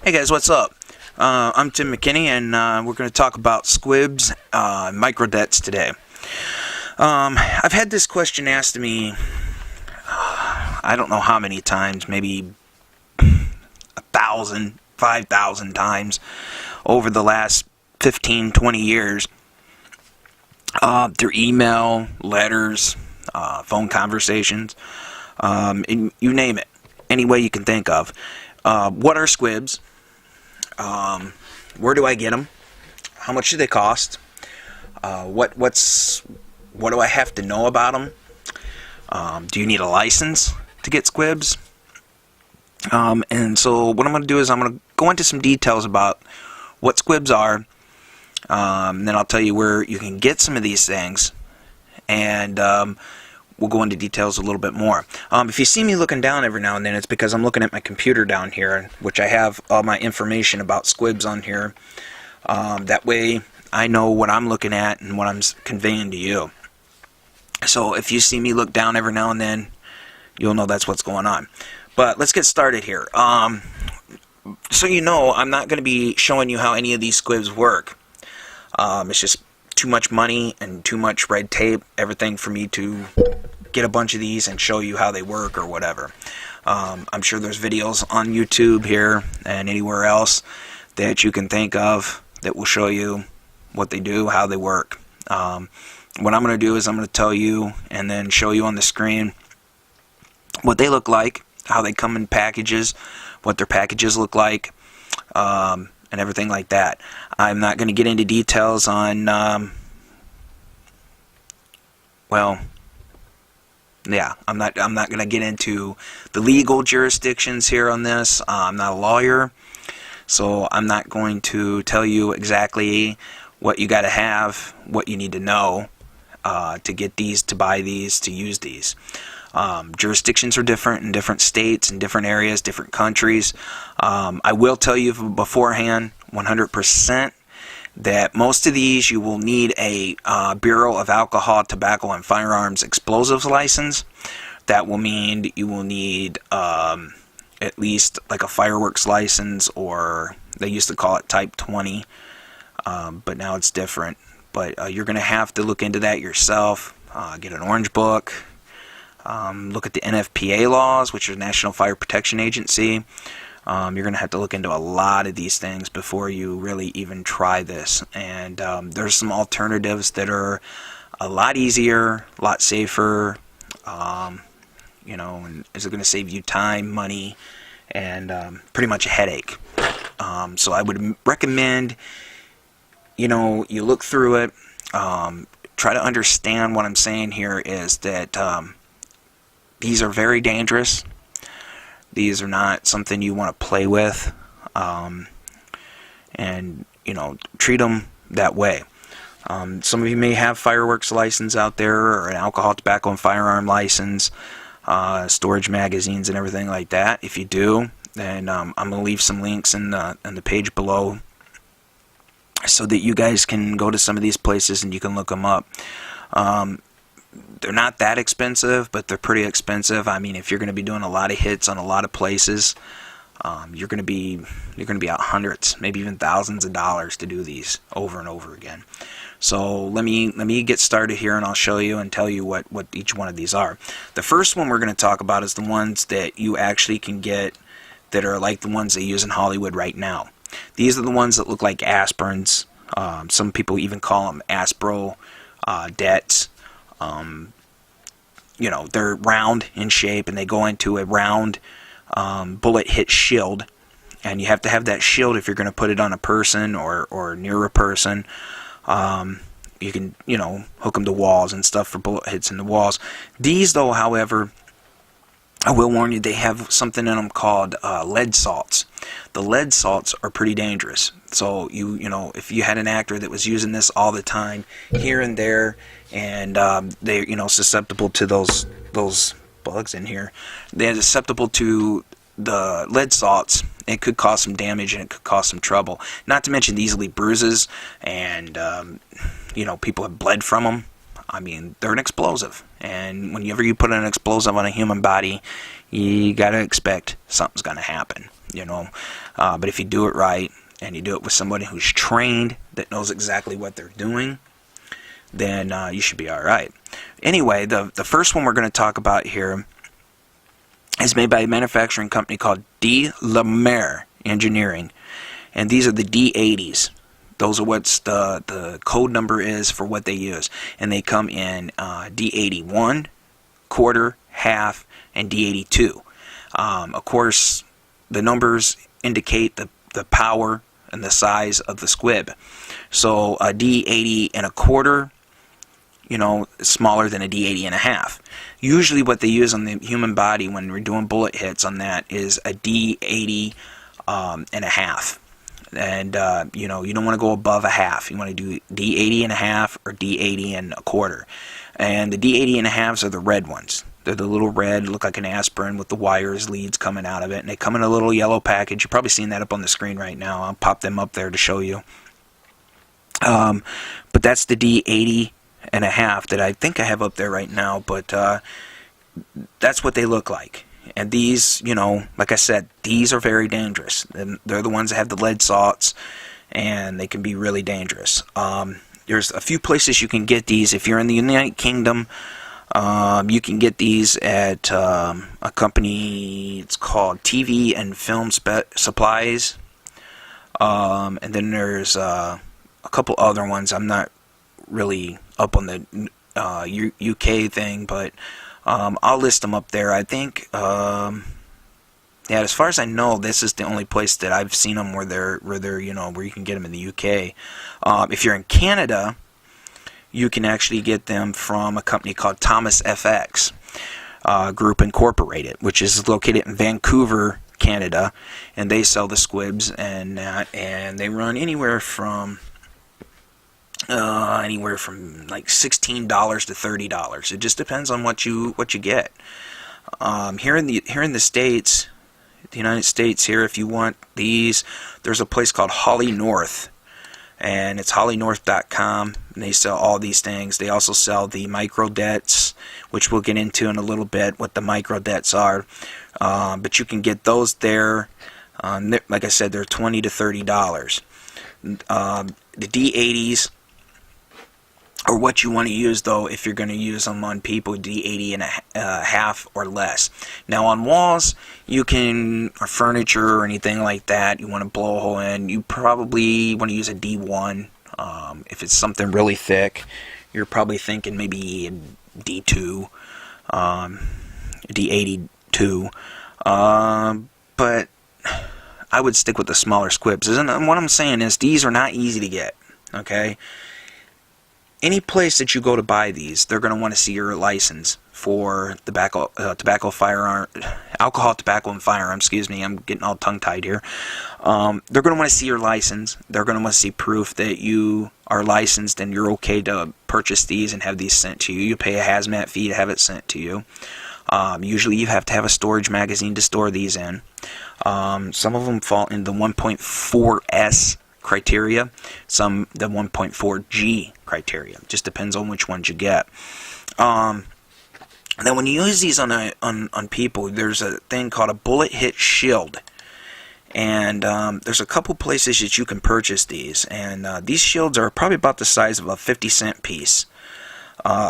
Hey guys, what's up? I'm Tim McKinney, and we're going to talk about Squibs and Microdets today. I've had this question asked to me, I don't know how many times, maybe 1,000, 5,000 times over the last 15, 20 years, through email, letters, phone conversations, and you name it, any way you can think of. What are squibs? Where do I get them? How much do they cost? What do I have to know about them? Do you need a license to get squibs? And so what I'm going to do is I'm going to go into some details about what squibs are. Then I'll tell you where you can get some of these things, and we'll go into details a little bit more. If you see me looking down every now and then, it's because I'm looking at my computer down here, which I have all my information about squibs on here. That way I know what I'm looking at and what I'm conveying to you. So if you see me look down every now and then, you'll know that's what's going on. But let's get started here. So you know, I'm not going to be showing you how any of these squibs work. It's just too much money and too much red tape, everything for me to get a bunch of these and show you how they work or whatever. I'm sure there's videos on YouTube here and anywhere else that you can think of that will show you what they do, how they work. What I'm going to do is I'm going to tell you and then show you on the screen what they look like, how they come in packages, what their packages look like, and everything like that. I'm not going to get into details on, well, yeah, I'm not going to get into the legal jurisdictions here on this. I'm not a lawyer, so I'm not going to tell you exactly what you got to have, what you need to know to get these, to buy these, to use these. Jurisdictions are different in different states, in different areas, different countries. I will tell you beforehand, 100%, that most of these you will need a Bureau of Alcohol, Tobacco, and Firearms Explosives license. That will mean you will need at least like a fireworks license, or they used to call it Type 20, but now it's different. But you're going to have to look into that yourself, get an orange book, look at the NFPA laws, which is National Fire Protection Agency. You're going to have to look into a lot of these things before you really even try this. And there's some alternatives that are a lot easier, a lot safer, you know, and is going to save you time, money, and pretty much a headache. So I would recommend, you know, you look through it, try to understand what I'm saying here is that these are very dangerous. These are not something you want to play with, and you know, treat them that way. Some of you may have fireworks license out there, or an alcohol, tobacco, and firearm license, storage magazines, and everything like that. If you do, then I'm going to leave some links in the page below, so that you guys can go to some of these places and you can look them up. They're not that expensive, but they're pretty expensive. I mean, if you're going to be doing a lot of hits on a lot of places, you're going to be out hundreds, maybe even thousands of dollars to do these over and over again. So let me get started here, and I'll show you and tell you what each one of these are. The first one we're going to talk about is the ones that you actually can get that are like the ones they use in Hollywood right now. These are the ones that look like aspirins. Some people even call them Aspro-dets. You know, they're round in shape, and they go into a round bullet hit shield, and you have to have that shield if you're going to put it on a person or near a person. You can, you know, hook them to walls and stuff for bullet hits in the walls. These, though, however, I will warn you, they have something in them called lead salts. The lead salts are pretty dangerous. So you know, if you had an actor that was using this all the time, here and there, and they're, you know, susceptible to those bugs in here, they're susceptible to the lead salts. It could cause some damage, and it could cause some trouble. Not to mention easily bruises, and you know, people have bled from them. I mean, they're an explosive, and whenever you put an explosive on a human body, you gotta expect something's gonna happen. But if you do it right and you do it with somebody who's trained, that knows exactly what they're doing, then you should be all right. Anyway, the first one we're going to talk about here is made by a manufacturing company called Mare Engineering, and these are the D80s. Those are what's the code number is for what they use, and they come in D81, quarter, half, and D82. Of course, the numbers indicate the power and the size of the squib. So a D80 and a quarter, is smaller than a D80 and a half. Usually what they use on the human body when we're doing bullet hits on that is a D80 and a half. And, you don't want to go above a half. You want to do D80 and a half or D80 and a quarter. And the D80 and a halves are the red ones. They're the little red, look like an aspirin with the wires, leads coming out of it. And they come in a little yellow package. You're probably seeing that up on the screen right now. I'll pop them up there to show you. But that's the D80 and a half that I think I have up there right now. But that's what they look like. And these, like I said, these are very dangerous. And they're the ones that have the lead salts, and they can be really dangerous. There's a few places you can get these. If you're in the United Kingdom, you can get these at a company, it's called TV and Film Supplies. And then there's a couple other ones. I'm not really up on the UK thing, but I'll list them up there. I think, as far as I know, this is the only place that I've seen them where they're where you can get them in the UK. If you're in Canada, you can actually get them from a company called Thomas FX Group Incorporated, which is located in Vancouver, Canada, and they sell the squibs and they run anywhere from like $16 to $30. It just depends on what you get. Here in the States, the United States here, if you want these, there's a place called Holly North, and it's hollynorth.com, and they sell all these things. They also sell the Microdets, which we'll get into in a little bit what the Microdets are. But you can get those there. Like I said, they're $20 to $30. The D80s or what you want to use, though, if you're going to use them on people, D80 and a half or less. Now on walls, or furniture or anything like that, you want to blow a hole in, you probably want to use a D1. If it's something really thick, you're probably thinking maybe a D2, D82. But I would stick with the smaller squibs. And what I'm saying is, these are not easy to get, okay? Any place that you go to buy these, they're going to want to see your license for alcohol, tobacco, and firearms. Excuse me, I'm getting all tongue-tied here. They're going to want to see your license. They're going to want to see proof that you are licensed and you're okay to purchase these and have these sent to you. You pay a hazmat fee to have it sent to you. Usually you have to have a storage magazine to store these in. Some of them fall in the 1.4S criteria, some the 1.4G criteria. Just depends on which ones you get. Then when you use these on people, there's a thing called a bullet hit shield, and there's a couple places that you can purchase these, and these shields are probably about the size of a 50-cent piece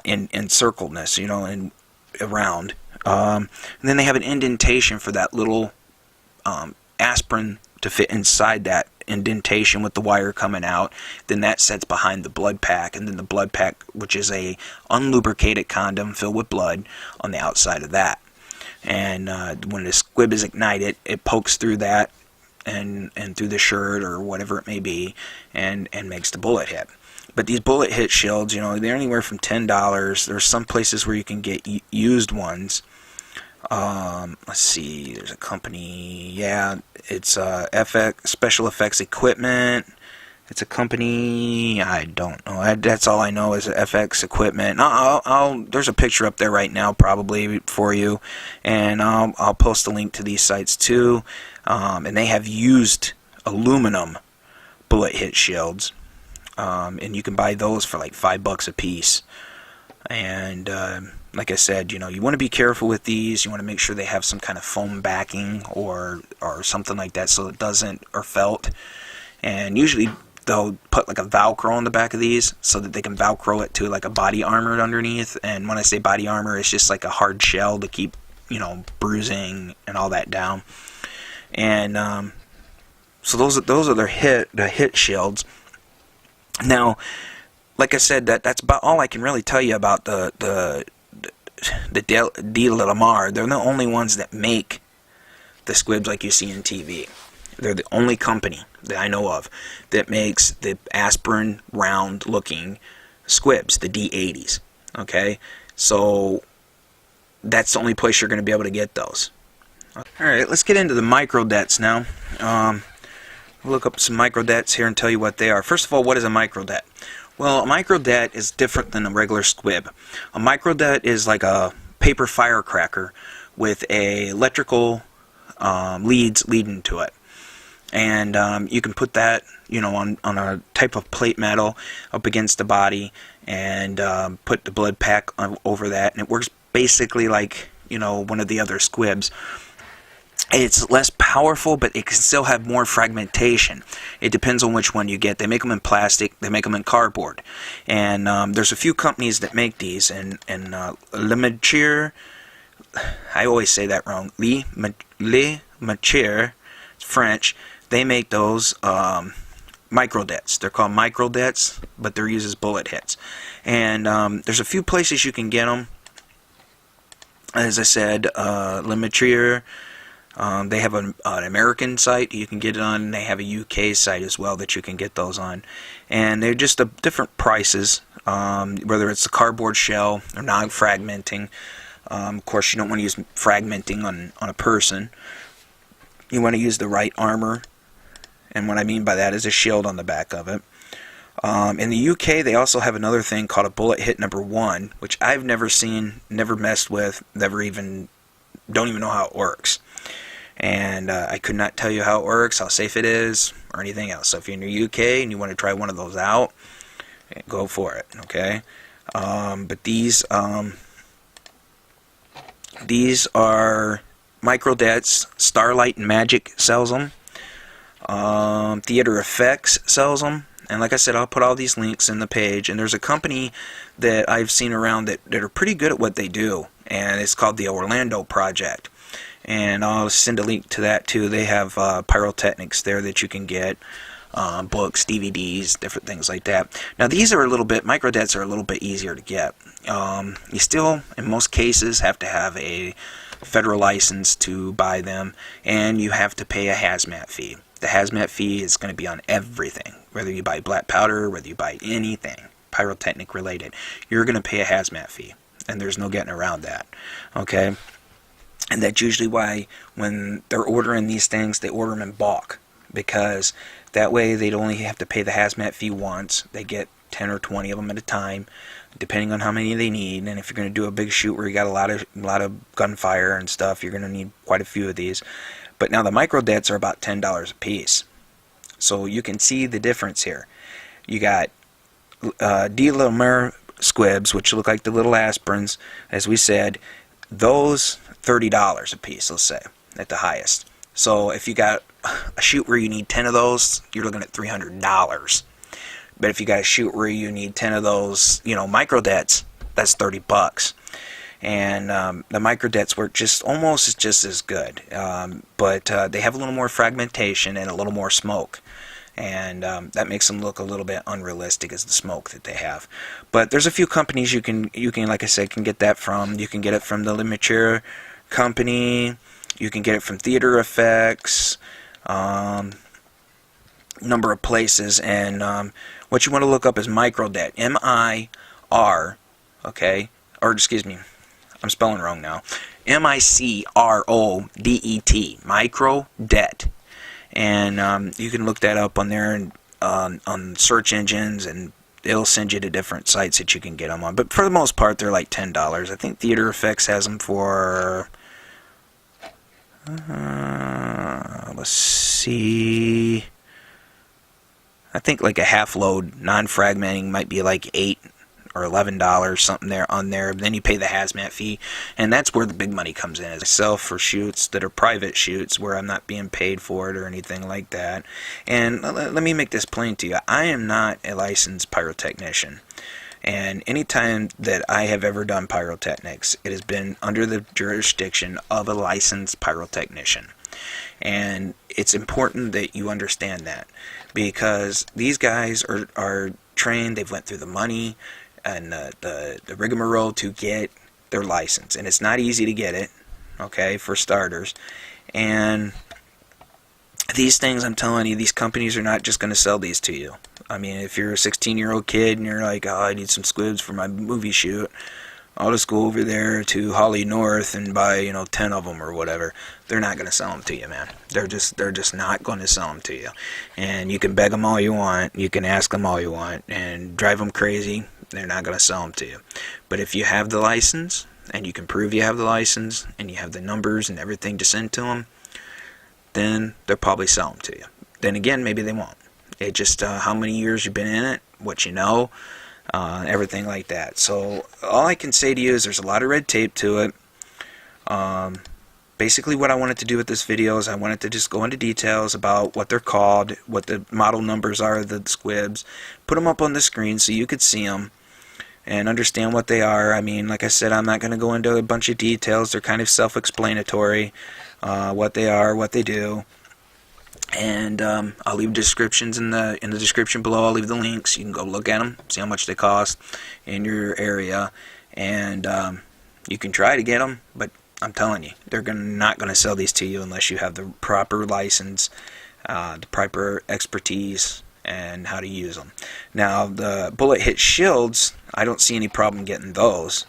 in circleness, and around. And then they have an indentation for that little aspirin to fit inside that indentation with the wire coming out. Then that sets behind the blood pack, and then the blood pack, which is a unlubricated condom filled with blood, on the outside of that. And when the squib is ignited, it pokes through that and through the shirt or whatever it may be, and makes the bullet hit. But these bullet hit shields, they're anywhere from $10. There's some places where you can get used ones. Let's see, there's a company, it's FX Special Effects Equipment. It's a company, I don't know, that's all I know is FX Equipment. There's a picture up there right now probably for you, and I'll post a link to these sites too. And they have used aluminum bullet hit shields, and you can buy those for like $5 a piece. And like I said, you want to be careful with these. You want to make sure they have some kind of foam backing or something like that, so it doesn't, or felt. And usually they'll put like a Velcro on the back of these so that they can Velcro it to like a body armor underneath. And when I say body armor, it's just like a hard shell to keep, bruising and all that down. And so those are the hit shields. Now, like I said, that's about all I can really tell you about the Dealers of Microdets. They're the only ones that make the squibs like you see in TV. They're the only company that I know of that makes the aspirin round looking squibs, the D80s. Okay, so that's the only place you're going to be able to get those. Alright, let's get into the microdets now. I'll look up some microdets here and tell you what they are. First of all, what is a microdet? Well, a microdet is different than a regular squib. A microdet is like a paper firecracker with a electrical leads leading to it. And you can put that, on a type of plate metal up against the body and put the blood pack over that, and it works basically like, one of the other squibs. It's less powerful, but it can still have more fragmentation. It depends on which one you get. They make them in plastic, they make them in cardboard. And there's a few companies that make these, and Mare, I always say that wrong, Mare, French, they make those microdets. They're called microdets, but they're used as bullet hits. And there's a few places you can get them. As I said, Mare, they have an American site you can get it on, and they have a UK site as well that you can get those on. And they're just different prices, whether it's a cardboard shell or non-fragmenting. Of course, you don't want to use fragmenting on a person. You want to use the right armor, and what I mean by that is a shield on the back of it. In the UK, they also have another thing called a bullet hit number 1, which I've never seen, never messed with, don't even know how it works. And I could not tell you how it works, how safe it is, or anything else. So if you're in the UK and you want to try one of those out, go for it, okay? But these are microdets. Starlight and Magic sells them. Theater Effects sells them. And like I said, I'll put all these links in the page. And there's a company that I've seen around that are pretty good at what they do. And it's called the Orlando Project. And I'll send a link to that too. They have pyrotechnics there that you can get. Books, DVDs, different things like that. Now these are microdets are a little bit easier to get. You still, in most cases, have to have a federal license to buy them. And you have to pay a hazmat fee. The hazmat fee is going to be on everything. Whether you buy black powder, whether you buy anything pyrotechnic related, you're going to pay a hazmat fee. And there's no getting around that. Okay? And that's usually why when they're ordering these things, they order them in bulk. Because that way they'd only have to pay the hazmat fee once. They get 10 or 20 of them at a time, depending on how many they need. And if you're going to do a big shoot where you got a lot of gunfire and stuff, you're going to need quite a few of these. But now the microdets are about $10 a piece. So you can see the difference here. You got Dealers of Microdets squibs, which look like the little aspirins, as we said. Those $30 a piece, let's say, at the highest. So if you got a shoot where you need 10 of those, you're looking at $300. But if you got a shoot where you need 10 of those, microdets, that's $30. And the microdets work almost just as good, but they have a little more fragmentation and a little more smoke, and that makes them look a little bit unrealistic as the smoke that they have. But there's a few companies you can like I said, can get that from. You can get it from the Mare company. You can get it from Theater Effects. Number of places, and what you want to look up is microdet. M-I-R, okay, or excuse me, I'm spelling wrong now. M-I-C-R-O-D-E-T, microdet. And you can look that up on there and on search engines, and it'll send you to different sites that you can get them on. But for the most part, they're like $10. I think Theater Effects has them for, let's see, I think like a half load non-fragmenting might be like $8 or $11 something there on there. Then you pay the hazmat fee, and that's where the big money comes in. Is I sell for shoots that are private shoots where I'm not being paid for it or anything like that. And let me make this plain to you. I am not a licensed pyrotechnician. And anytime that I have ever done pyrotechnics, it has been under the jurisdiction of a licensed pyrotechnician. And it's important that you understand that, because these guys are trained, they've went through the money and the rigmarole to get their license. And it's not easy to get it, okay, for starters. And these things, I'm telling you, these companies are not just going to sell these to you. I mean, if you're a 16-year-old kid and you're like, oh, I need some squibs for my movie shoot, I'll just go over there to Holly North and buy, 10 of them or whatever. They're not going to sell them to you, man. They're just not going to sell them to you. And you can beg them all you want. You can ask them all you want and drive them crazy. They're not going to sell them to you. But if you have the license and you can prove you have the license and you have the numbers and everything to send to them, then they'll probably sell them to you. Then again, maybe they won't. It just how many years you've been in it, what you know, everything like that. So all I can say to you is there's a lot of red tape to it. Basically what I wanted to do with this video is I wanted to just go into details about what they're called, what the model numbers are of the squibs, put them up on the screen so you could see them and understand what they are. I mean, like I said, I'm not going to go into a bunch of details. They're kind of self-explanatory, what they are, what they do. And I'll leave descriptions in the description below. I'll leave the links. You can go look at them, see how much they cost in your area, and you can try to get them. But I'm telling you, they're not going to sell these to you unless you have the proper license, the proper expertise, and how to use them. Now, the bullet hit shields, I don't see any problem getting those.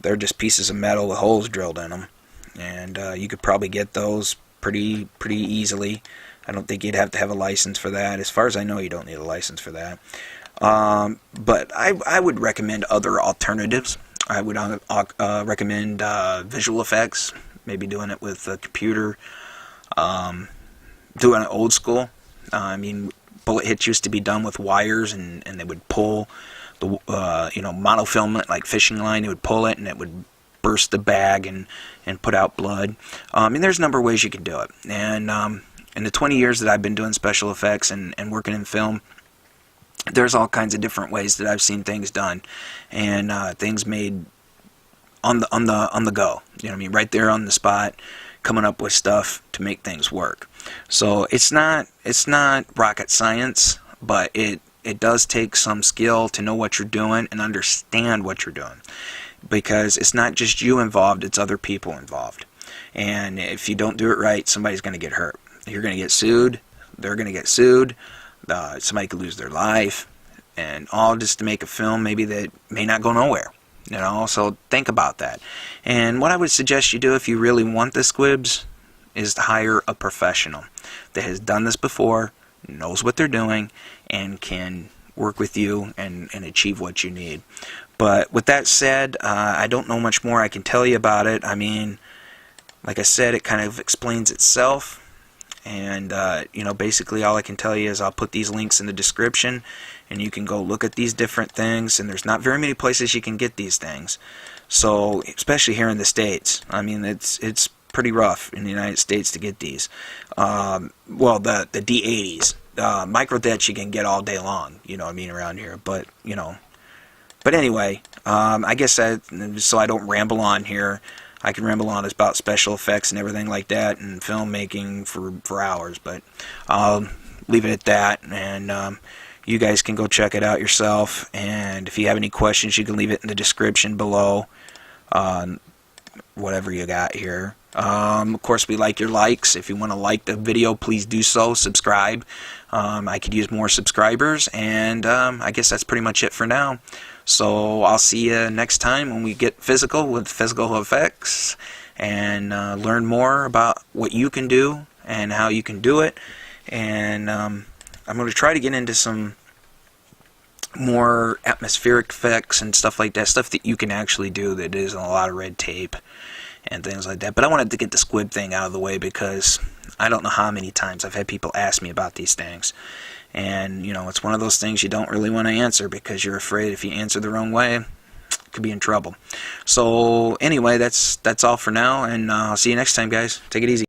They're just pieces of metal with holes drilled in them, and you could probably get those pretty easily. I don't think you'd have to have a license for that. As far as I know, you don't need a license for that. But I would recommend other alternatives. I would recommend visual effects, maybe doing it with a computer, doing it old school. I mean, bullet hits used to be done with wires, and they would pull the monofilament like fishing line. They would pull it, and it would burst the bag and put out blood. And there's a number of ways you can do it. And in the 20 years that I've been doing special effects and working in film, there's all kinds of different ways that I've seen things done, and things made on the go. You know what I mean? Right there on the spot, coming up with stuff to make things work. So it's not rocket science, but it does take some skill to know what you're doing and understand what you're doing. Because it's not just you involved, it's other people involved. And if you don't do it right, somebody's going to get hurt. You're going to get sued, they're going to get sued, somebody could lose their life, and all just to make a film maybe that may not go nowhere. So think about that. And what I would suggest you do if you really want the squibs is to hire a professional that has done this before, knows what they're doing, and can work with you and achieve what you need. But with that said, I don't know much more I can tell you about it. I mean, like I said, it kind of explains itself. And, basically all I can tell you is I'll put these links in the description, and you can go look at these different things. And there's not very many places you can get these things. So, especially here in the States. I mean, it's pretty rough in the United States to get these. Well, the D80s. Microdets you can get all day long, around here. But, But anyway, I guess so I don't ramble on here. I can ramble on about special effects and everything like that and filmmaking for hours, but I'll leave it at that, and you guys can go check it out yourself. And if you have any questions, you can leave it in the description below, whatever you got here. Of course, we like your likes. If you want to like the video, please do so. Subscribe. I could use more subscribers, and I guess that's pretty much it for now. So I'll see you next time when we get physical with physical effects and learn more about what you can do and how you can do it. And I'm going to try to get into some more atmospheric effects and stuff like that, stuff that you can actually do that isn't a lot of red tape and things like that. But I wanted to get the squib thing out of the way because I don't know how many times I've had people ask me about these things. And, you know, it's one of those things you don't really want to answer because you're afraid if you answer the wrong way, could be in trouble. So anyway, that's all for now, and I'll see you next time, guys. Take it easy.